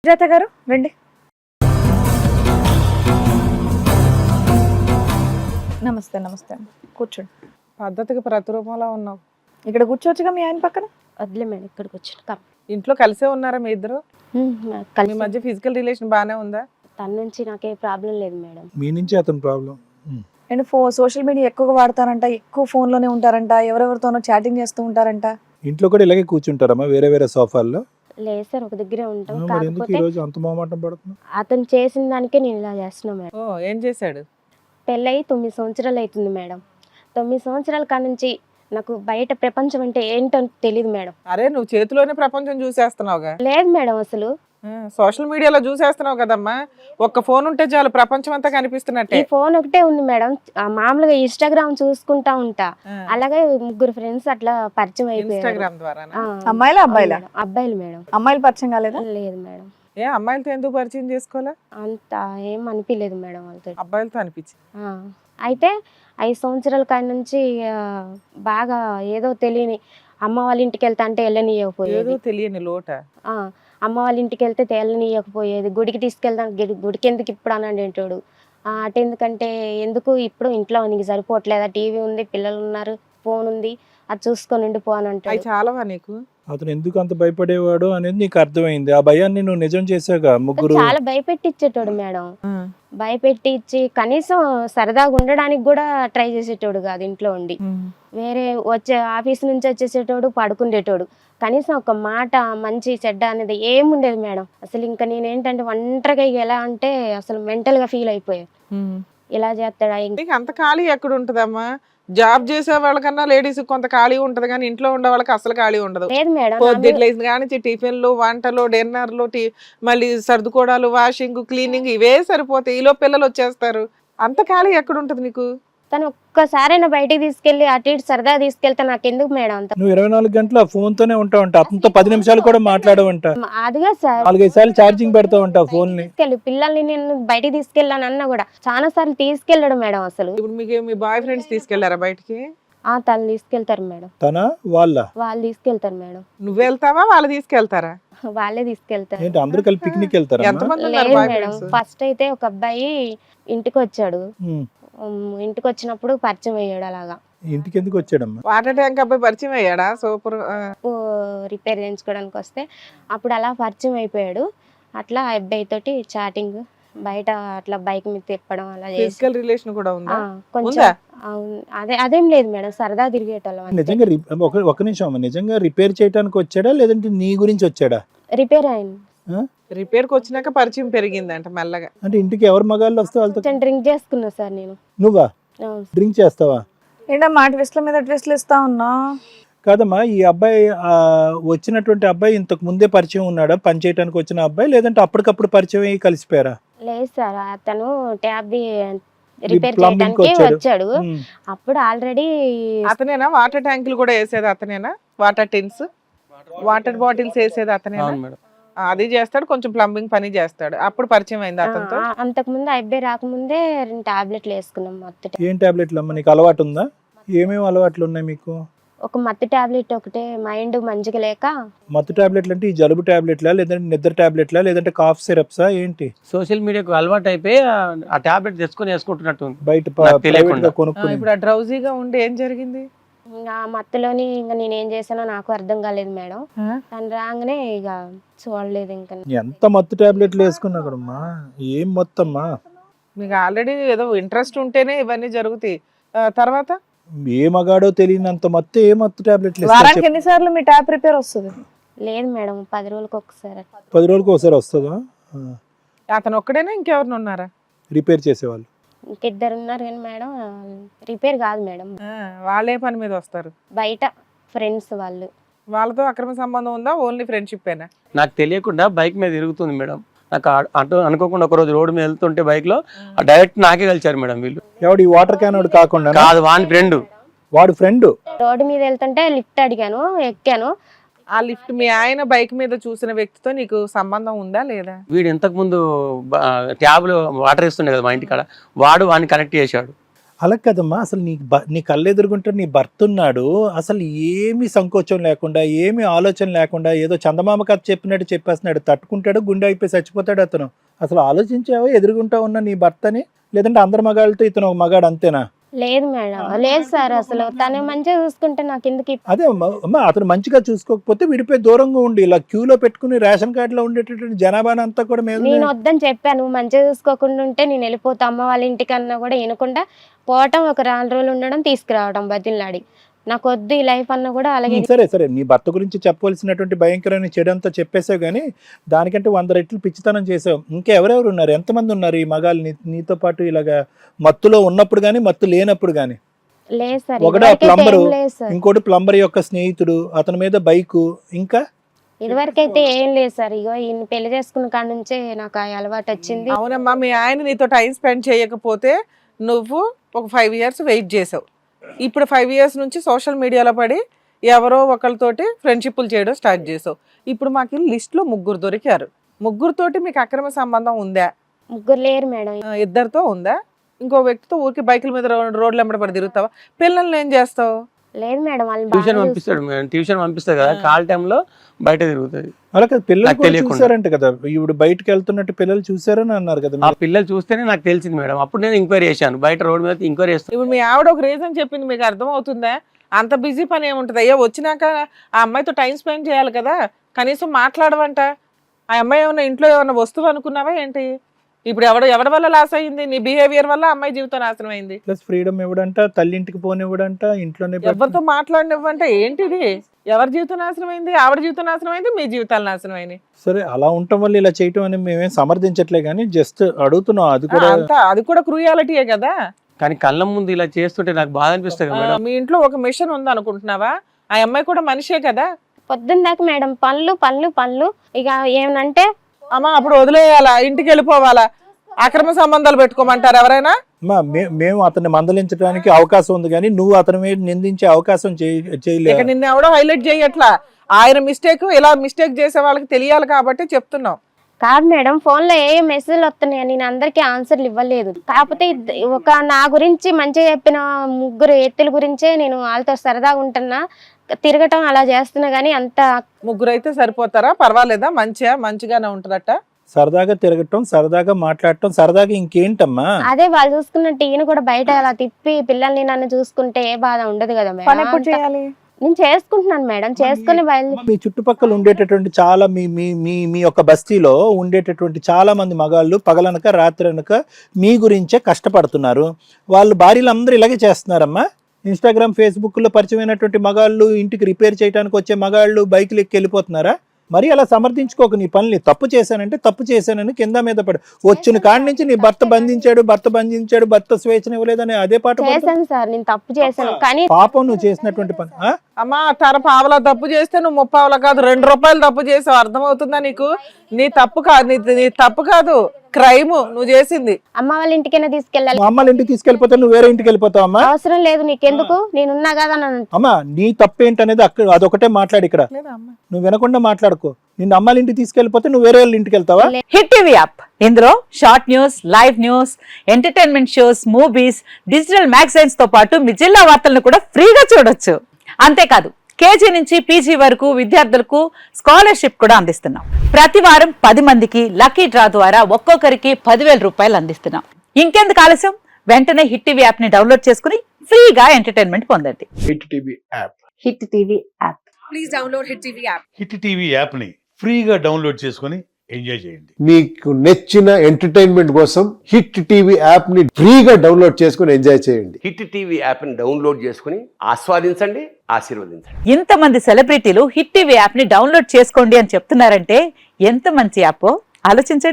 సుజాత గారు రండి. నమస్తే నమస్తే కూర్చోండి. పద్ధతికి ప్రతిరూపంలో ఉన్నావు. ఇక్కడ కూర్చోవచ్చుగా మీ ఆయన పక్కన. వద్దులే మేడం ఇక్కడికి వచ్చి ఇంట్లో కలిసే ఉన్నారా మీ ఇద్దరు? మీ మధ్య ఫిజికల్ రిలేషన్ బానే ఉందా? తన నుంచి నాకే ప్రాబ్లం లేదు మేడం. మీ నుంచి అతని ప్రాబ్లం. అండ్ సోషల్ మీడియా ఎక్కువగా వాడతారంట, ఎక్కువ ఫోన్ లోనే ఉంటారంట, ఎవరెవరితోనో చాటింగ్ చేస్తూ ఉంటారంట. ఇంట్లో కూడా ఇలాగే కూర్చుంటారమ్మా వేరే వేరే సోఫాల్లో? లేదు సార్, ఒక దగ్గరే ఉంటాం. మరి ఎందుకు ఈ కాకపోతే రోజు అంత మొహమాటం పడుతున్నా? అతను చేసిన దానికే నేను ఇలా చేస్తున్నా మేడం. ఓ ఏం చేశాడు? పెళ్ళయి 9 సంవత్సరాలు అవుతుంది మేడం. 9 సంవత్సరాల కాడ నుంచి నాకు బయట ప్రపంచం అంటే ఏంటో తెలియదు మేడం. అరే నువ్వు చేతిలోనే ప్రపంచం చూసేస్తున్నావుగా. లేదు మేడం, అసలు సోషల్ మీడియాలో చూసేస్తున్నావు కదమ్మా. ఒక్క ఫోన్ ఉంటే చాలు ప్రపంచం అంతా కనిపిస్తున్నట్టే. ఈ ఫోన్ ఒకటే ఉంది మేడం. మామూలుగా ఇన్స్టాగ్రామ్ చూసుకుంటా ఉంటా. అలాగే 3 ఫ్రెండ్స్ అట్లా పరిచయం అయిపోయారు. ఇన్స్టాగ్రామ్ ద్వారా? అమ్మాయిలా అబ్బాయిలా? అబ్బాయిలు మేడం. అమ్మాయిలు పరిచయం కాలేదా? లేదు మేడం. ఏ అమ్మాయిలతో ఎందుకు పరిచయం చేసుకోవాలా? అంత ఏం అనిపించలేదు మేడం వాళ్ళతో. అబ్బాయిలతో అనిపించి అయితే 5 సంవత్సరాల కాడి నుంచి బాగా ఏదో తెలియని అమ్మ వాళ్ళ ఇంటికి వెళ్తా అంటే వెళ్ళనియకపోయేది. ఏదో తెలియని లోట. అమ్మ వాళ్ళ ఇంటికి వెళ్తే వెళ్ళనియకపోయేది. గుడికి తీసుకెళ్తాను, గుడికి ఎందుకు ఇప్పుడు అని అంటేటోడు. అటు ఎందుకంటే ఎందుకు ఇప్పుడు ఇంట్లో నీకు సరిపోవట్లేదా, టీవీ ఉంది, పిల్లలు ఉన్నారు, ఫోన్ ఉంది, అది చూసుకొని ఉండిపో అని అవి అంటాడు. చాలావా నీకు? అతను ఎందుకు అంత భయపడేవాడు అనేది నీకు అర్థమైంది. ఆ భయాన్ని నువ్వు నిజం చేసాగా. ముగ్గురు చాలా భయపెట్టిచ్చేటోడు మేడం. భయపెట్టించి కనీసం సరదాగా ఉండడానికి కూడా ట్రై చేసేటోడు కాదు. ఇంట్లో ఉండి వేరే ఆఫీస్ నుంచి వచ్చేసేటోడు, పడుకుండేటోడు. కనీసం ఒక మాట మంచి చెడ్డ అనేది ఏముండేది మేడం. అసలు ఇంకా నేనేంటంటే ఒంటరిగా ఎలా అంటే అసలు మెంటల్ గా ఫీల్ అయిపోయాను. ఇలా చేస్తాడా? నీకు అంత ఖాళీ ఎక్కడ ఉంటదమ్మా? జాబ్ చేసే వాళ్ళకన్నా లేడీస్ కొంత ఖాళీ ఉంటది, కానీ ఇంట్లో ఉండే వాళ్ళకి అసలు ఖాళీ ఉండదు. లేదు మేడం. పొద్దుట్లేసిన కానీ టిఫిన్లు, వంటలు, డిన్నర్లు, మళ్ళీ సర్దుకోవడాలు, వాషింగ్, క్లీనింగ్ ఇవే సరిపోతాయి. ఈలో పిల్లలు వచ్చేస్తారు. అంత ఖాళీ ఎక్కడ ఉంటది నీకు? తను ఒక్కసారైనా బయటికి తీసుకెళ్లి అటు ఇటు సరదా తీసుకెళ్తే నాకెందుకు మేడం అంత? నువ్వు 24 గంటలు ఆ ఫోన్ తోనే ఉంటావంట. అతనితో 10 నిమిషాలు కూడా మాట్లాడవంట. అదిగా సార్, 4-5 సార్లు ఛార్జింగ్ పెడతా ఉంటావు ఫోన్ ని. తీసుకెళ్ళి పిల్లల్ని నేను బయటికి తీసుకెళ్ళాను అన్నా కూడా చాలా సార్లు తీసుకెళ్ళాడు మేడం. అసలు ఇప్పుడు మీకు మీ బాయ్ ఫ్రెండ్స్ తీసుకెళ్లారా బయటికి? తను తీసుకెళ్తారు మేడం. తన వాళ్ళు తీసుకెళ్తారు మేడం. నువ్వు వెళ్తావా, వాళ్ళు తీసుకెళ్తారా? వాళ్ళే తీసుకెళ్తారు. ఏంటి అందరూ కలిపి పిక్నిక్ వెళ్తారా? ఎంతమంది ఉన్నారు లేదు బాయ్ మేడం. ఫ్రెండ్స్? ఫస్ట్ అయితే ఒక అబ్బాయి ఇంటికి వచ్చాడు. ఇంటికి వచ్చినప్పుడు పరిచయం అయ్యాడు. అలాగా ఇంటికి ఎందుకు వచ్చాడమ్మా? వాటర్ ట్యాంక్ అబ్బాయి పరిచయం అయ్యాడా? సూపర్. రిపేర్ చేయించుకోవడానికి వస్తే అప్పుడు అలా పరిచయం అయిపోయాడు. అట్లా ఆ అబ్బాయి తోటి చాటింగ్, బయట అట్లా బైక్ మీద తిప్పడం అలా చేసి ఫిజికల్ రిలేషన్ కూడా ఉందా? కొంచెం ఉందా? అదేం లేదు మేడం, సరదా తిరిగేటోళ్ళం అంతే. నిజంగా ఒక నిమిషం అమ్మా, నిజంగా రిపేర్ చేయడానికి వచ్చాడా లేదంటే నీ గురించి వచ్చాడా? రిపేర్ అయింది. రిపేర్ కి వచ్చినాక పరిచయం పెరిగిందంట మెల్లగా. అంటే ఇంటికి ఎవరు మగాళ్ళు వస్తే వాళ్ళతో? డ్రింక్ చేసుకున్నా సార్ నేను. నువ్వా అవును. డ్రింక్ చేస్తావా? ఏంటమ్మా ట్విస్ట్ల మీద ట్విస్ట్లు ఇస్తా ఉన్నా? కాదమ్మా, ఈ అబ్బాయి వచ్చినటువంటి అబ్బాయి ఇంతకు ముందే పరిచయం ఉన్నాడా? పని చేయడానికి వచ్చిన అబ్బాయి, లేదంటే అప్పటికప్పుడు పరిచయం అయ్యి కలిసిపోయారా? లేదు సార్, అతను ట్యాబ్ రిపేర్ ప్లంబింగ్ చేయడానికి వచ్చాడు. అప్పుడు ఆల్రెడీ అతనేనా వాటర్ ట్యాంకులు కూడా వేసేది? అతనేనా వాటర్ టిన్స్, వాటర్ బాటిల్స్ వేసేది అతనేనా? అది చేస్తాడు, కొంచెం ప్లంబింగ్ పని చేస్తాడు. అప్పుడు పరిచయం అయింది అతనితో. అంతకు ముందు అబ్బాయి రాకముందే 2 టాబ్లెట్లు వేసుకున్నాం. మత్తు ఏం టాబ్లెట్లు అమ్మా? నీకు అలవాటు ఉందా? ఏమేమి అలవాట్లు ఉన్నాయి మీకు? ఒక మత్తు టాబ్లెట్ ఒకటే, మైండ్ మంచిగా లేక. మత్తు టాబ్లెట్లు అంటే ఈ జలుబు టాబ్లెట్లా, లేదంటే నిద్ర టాబ్లెట్లా, లేదంటే కాఫ్ సిరప్సా ఏంటి? సోషల్ మీడియాకు అలవాటు అయిపోయి ఆ టాబ్లెట్ తెచ్చుకొని వేసుకుంటున్నట్టు ఉంది. బయట నాకు తెలియకుండా. ప్రైవేట్ గా కొనుక్కుని. ఇప్పుడు ఆ డ్రౌజీగా ఉండి ఏం జరిగింది? ఇంకా మత్తులోని ఇంకా నేనేం చేశానో నాకు అర్థం కాలేదు మేడం. తను రాగానే ఇక చూడలేదు ఇంకా. ఎంత మత్తు టాబ్లెట్లు వేసుకున్నా కదమ్మా? ఏం మొత్తమ్మా? మీకు ఆల్రెడీ ఏదో ఇంట్రెస్ట్ ఉంటేనే ఇవన్నీ జరుగుతాయి. తర్వాత ఏ మగాడో తెలియనంత మత్తు ఏ మత్తు టాబ్లెట్లు వారానికి ఎన్నిసార్లు మీ ట్యాప్ రిపేర్ వస్తుంది? లేదు మేడం, 10 రోజులకు ఒకసారి. 10 రోజులకు ఒకసారి వస్తుందా? అతను ఒక్కడేనా ఇంకెవరిని ఉన్నారా రిపేర్ చేసేవాళ్ళు? ఇంకిద్దరు ఉన్నారు కానీ మేడం, రిపేర్ కాదు మేడం, వాళ్ళే పని మీద వస్తారు. బయట ఫ్రెండ్స్ వాళ్ళు. వాళ్ళతో అక్రమ సంబంధం ఉందా? ఓన్లీ ఫ్రెండ్షిప్ ఏనా? నాకు తెలియకుండా బైక్ మీద తిరుగుతుంది మేడం. నాకు అటు అనుకోకుండా ఒక రోజు రోడ్డు మీద వెళ్తుంటే బైక్ లో డైరెక్ట్ నాకే కలిచారు మేడం వీళ్ళు. ఎవడు ఈ వాటర్ క్యాన్ వాడు కాకుండా? కాదు, వాని ఫ్రెండ్. వాడు ఫ్రెండ్. రోడ్డు మీద వెళ్తుంటే లిఫ్ట్ అడిగాను, ఎక్కాను. ఆ లిఫ్ట్ మీ ఆయన బైక్ మీద చూసిన వ్యక్తితో నీకు సంబంధం ఉందా లేదా? వీడు ఇంతకు ముందు ట్యాబ్ లో వాటర్ ఇస్తుండే కదా మా ఇంటి కాడ, వాడు వాడిని కనెక్ట్ చేశాడు. అలా కదమ్మా, అసలు నీ కళ్ళు ఎదురుగుంటే నీ భర్త ఉన్నాడు, అసలు ఏమి సంకోచం లేకుండా ఏమి ఆలోచన లేకుండా ఏదో చందమామ కథ చెప్పినట్టు చెప్పేస్తున్నాడు, తట్టుకుంటాడు, గుండె అయిపోయి చచ్చిపోతాడు అతను. అసలు ఆలోచించావా ఎదురుగుంటా ఉన్న నీ భర్తని? లేదంటే అందరి మగాళ్ళతో ఇతను ఒక మగాడు అంతేనా? లేదు మేడం, లేదు సార్, అసలు తను మంచిగా చూసుకుంటే నాకు ఎందుకు అదే అమ్మా, అతను మంచిగా చూసుకోకపోతే విడిపోయి దూరంగా ఉండి ఇలా క్యూలో పెట్టుకుని రేషన్ కార్డులో ఉండేటటువంటి జనాభాని అంతా కూడా మేము నేను వద్దని చెప్పాను. నువ్వు మంచిగా చూసుకోకుండా ఉంటే నేను వెళ్ళిపోతా అమ్మ వాళ్ళ ఇంటికన్నా కూడా వినకుండా పోవటం, ఒక 4 రోజులు ఉండడం, తీసుకురావడం బతిలాడి. నాకు వద్దు ఈ లైఫ్ అన్న కూడా అలాగే. సరే నీ భర్త గురించి చెప్పవలసినటువంటి భయంకరమైన చెడు అంతా చెప్పేసావు, కానీ దానికంటే 100 రెట్లు పిచ్చితనం చేసావు. ఇంకా ఎవరెవరు ఉన్నారు, ఎంతమంది ఉన్నారు ఈ మగాళ్ళు నీతో పాటు ఇలాగా మత్తులో ఉన్నప్పుడు కానీ మత్తు లేనప్పుడు కానీ? లేదు సార్, ఒకటి ప్లంబరు, ఇంకోటి ప్లంబర్ యొక్క స్నేహితుడు, అతని మీద బైకు, ఇంకా ఇదివరకైతే ఏం లేదు సార్. ఇగో ఈయన పెళ్లి చేసుకున్న కాడ నుంచే నాకు ఆ అలవాటు వచ్చింది. అవునమ్మా, మీ ఆయన నీతో టైం స్పెండ్ చేయకపోతే నువ్వు ఒక 5 years వెయిట్ చేసావు. ఇప్పుడు 5 years నుంచి సోషల్ మీడియాలో పడి ఎవరో ఒకరితోటి ఫ్రెండ్షిప్లు చేయడం స్టార్ట్ చేసావు. ఇప్పుడు మాకు లిస్ట్లో 3 దొరికారు. 3తోటి మీకు అక్రమ సంబంధం ఉందా? 3 లేరు మేడం. 2తో ఉందా? ఇంకో వ్యక్తితో ఊరికి బైకుల మీద రోడ్ల వెంబడి పడి తిరుగుతావా? పిల్లల్ని ఏం చేస్తావు? లేదు మేడం, వాళ్ళు ట్యూషన్ పంపిస్తాడు మేడం, ట్యూషన్ పంపిస్తాడు కదా, కాల్ టైంలో బయట తిరుగుతుంది. అలా కదా, పిల్లలు చూసారంట కదా, ఇప్పుడు బయటకు వెళ్తున్నట్టు పిల్లలు చూసారని అన్నారు కదా. ఆ పిల్లలు చూస్తేనే నాకు తెలిసింది మేడం. అప్పుడు నేను ఎంక్వైరీ చేశాను, బయట రోడ్ మీద ఎంక్వైరీ చేస్తాను. ఇప్పుడు మీ ఆవిడ ఒక రీజన్ చెప్పింది, మీకు అర్థం అవుతుందా? అంత బిజీ పని ఏముంటుంది? అయ్యో వచ్చినాక ఆ అమ్మాయితో టైం స్పెండ్ చేయాలి కదా, కనీసం మాట్లాడవంట. ఆ అమ్మాయి ఏమన్నా ఇంట్లో ఏమన్నా వస్తువు అనుకున్నావా ఏంటి? ఇప్పుడు ఎవరి వల్ల లాస్ అయింది? నీ బిహేవియర్ వల్ల అమ్మాయి జీవితం నాశనం అయింది. ప్లస్ ఫ్రీడమ్ ఇవ్వడంట, తల్లింటికి పోనివ్వడంట, ఇంట్లోనే ఎవరితో మాట్లాడినివ్వంటే ఏంటిది? ఎవరి జీవితం నాశనం అయింది? ఆవిడ జీవితం నాశనం అయింది, మీ జీవితాలు నాశనం అయినాయి. సరే, అలా ఉండటం వల్ల ఇలా చేయటం అని మేమేం సమర్థించట్లే, కానీ జస్ట్ అడుగుతున్నాం. అది కూడా క్రూయాలిటీయే కదా. కానీ కళ్ళ ముందు ఇలా చేస్తుంటే నాకు బాధ అనిపిస్తుంది మేడం. మీ ఇంట్లో ఒక మిషన్ ఉంది అనుకుంటున్నావా? ఆ అమ్మాయి కూడా మనిషే కదా. పొద్దున్న దాకా మేడం పనులు ఇక ఏమనంటే అమ్మా అప్పుడు వదిలేయాలా? ఇంటికి వెళ్ళిపోవాలా? అక్రమ సంబంధాలు పెట్టుకోమంటారు ఎవరైనా? మేము అతన్ని మందలించడానికి అవకాశం ఉంది, కానీ నువ్వు అతని మీద నిందించే అవకాశం చేయలేదు. నిన్న ఎవడో హైలైట్ చేయట్లా. ఆయన మిస్టేక్ ఇలా మిస్టేక్ చేసే వాళ్ళకి తెలియాలి కాబట్టి చెప్తున్నాం. కాదు మేడం, ఫోన్ లో ఏ మెసేజ్లు వస్తున్నాయి, నేను అందరికి ఆన్సర్లు ఇవ్వలేదు. కాకపోతే ఒక నా గురించి మంచిగా చెప్పిన 3 వ్యక్తుల గురించే నేను వాళ్ళతో సరదాగా ఉంటున్నా, తిరగటం అలా చేస్తున్నా. గానీ అంత 3 అయితే సరిపోతారా? పర్వాలేదా? మంచిగానే ఉంటుందట. సరదాగా తిరగటం, సరదాగా మాట్లాడటం, సరదాగా ఇంకేంటమ్మా? అదే వాళ్ళు చూసుకున్నట్టు ఈయన కూడా బయట అలా తిప్పి పిల్లల్ని నన్ను చూసుకుంటే ఏ బాధ ఉండదు కదా పని ఎప్పుడు మేడం. చేయాలి? నేను చేసుకుంటున్నాను మేడం, చేసుకుని మీ చుట్టుపక్కల ఉండేటటువంటి చాలా మీ యొక్క బస్తీలో ఉండేటటువంటి చాలా మంది మగాళ్ళు పగలనక రాత్రనక మీ గురించే కష్టపడుతున్నారు. వాళ్ళు భార్యలు అందరూ ఇలాగే చేస్తున్నారమ్మా. ఇన్స్టాగ్రామ్, ఫేస్బుక్లో పరిచయమైనటువంటి మగాళ్ళు, ఇంటికి రిపేర్ చేయడానికి వచ్చే మగాళ్ళు బైకులు ఎక్కి వెళ్ళిపోతున్నారా? మరి అలా సమర్థించుకోక నీ పనులు. తప్పు చేశానంటే తప్పు చేశానని కింద మీద పడి వచ్చిన కాడి నుంచి నీ భర్త బంధించాడు, భర్త స్వేచ్ఛను ఇవ్వలేదని అదే పాట చేశాను సార్. నేను తప్పు చేశాను, కానీ పాపం నువ్వు చేసినటువంటి పని. అమ్మా తన పావలా తప్పు చేస్తే నువ్వు 30 పావలా కాదు 2 రూపాయలు తప్పు చేసావు. అర్థమవుతుందా నీకు? నీ తప్పు కాదు, క్రైమ్ నువ్వు చేసింది. అమ్మ వాళ్ళ ఇంటికైనా తీసుకెళ్ళాలి. మా అమ్మాళ్ళ ఇంటికి తీసుకెళ్ళిపోతే నువ్వు వేరే ఇంటికి వెళ్ళిపోతావు అమ్మా? అవసరం లేదు, నీకెందుకు, నేనున్నా కదా. అమ్మా నీ తప్పేంటనేది అక్కడ అదొకటే మాట్లాడి, ఇక్కడ నువ్వు వినకుండా మాట్లాడుకో. నిన్ను అమ్మాళ్ళ ఇంటికి తీసుకెళ్ళిపోతే నువ్వు వేరే వాళ్ళ ఇంటికి వెళ్తావా? హిట్ టీవీ యాప్, ఇందులో short news, live news, entertainment shows, movies, digital magazines తో పాటు మీ జిల్లా వార్తలను కూడా ఫ్రీగా చూడొచ్చు. అంతేకాదు కేజీ నుంచి పీజీ వరకు విద్యార్థులకు స్కాలర్షిప్ కూడా అందిస్తున్నాం. ప్రతి వారం 10 మందికి లక్కీ డ్రా ద్వారా ఒక్కొక్కరికి 10,000 రూపాయలు అందిస్తున్నాం. ఇంకెందుకు ఆలస్యం, వెంటనే హిట్ టీవీ యాప్ ని డౌన్లోడ్ చేసుకుని ఫ్రీగా ఎంటర్టైన్మెంట్ పొందండి. Hit TV app. Hit TV app. Please download hit TV app. Hit TV app ని ఫ్రీగా డౌన్లోడ్ చేసుకొని ఎంజాయ్ చేయండి. మీకు నచ్చిన ఎంటర్టైన్మెంట్ కోసం హిట్ టీవీ యాప్ ని ఫ్రీగా డౌన్లోడ్ చేసుకొని ఎంజాయ్ చేయండి. హిట్ టీవీ యాప్ ని డౌన్లోడ్ చేసుకుని ఆస్వాదించండి, ఆశీర్వదించండి. ఇంతమంది సెలబ్రిటీలు హిట్ టీవీ యాప్ ని డౌన్లోడ్ చేసుకోండి అని చెప్తున్నారంటే ఎంత మంచి యాప్ ఆలోచించండి.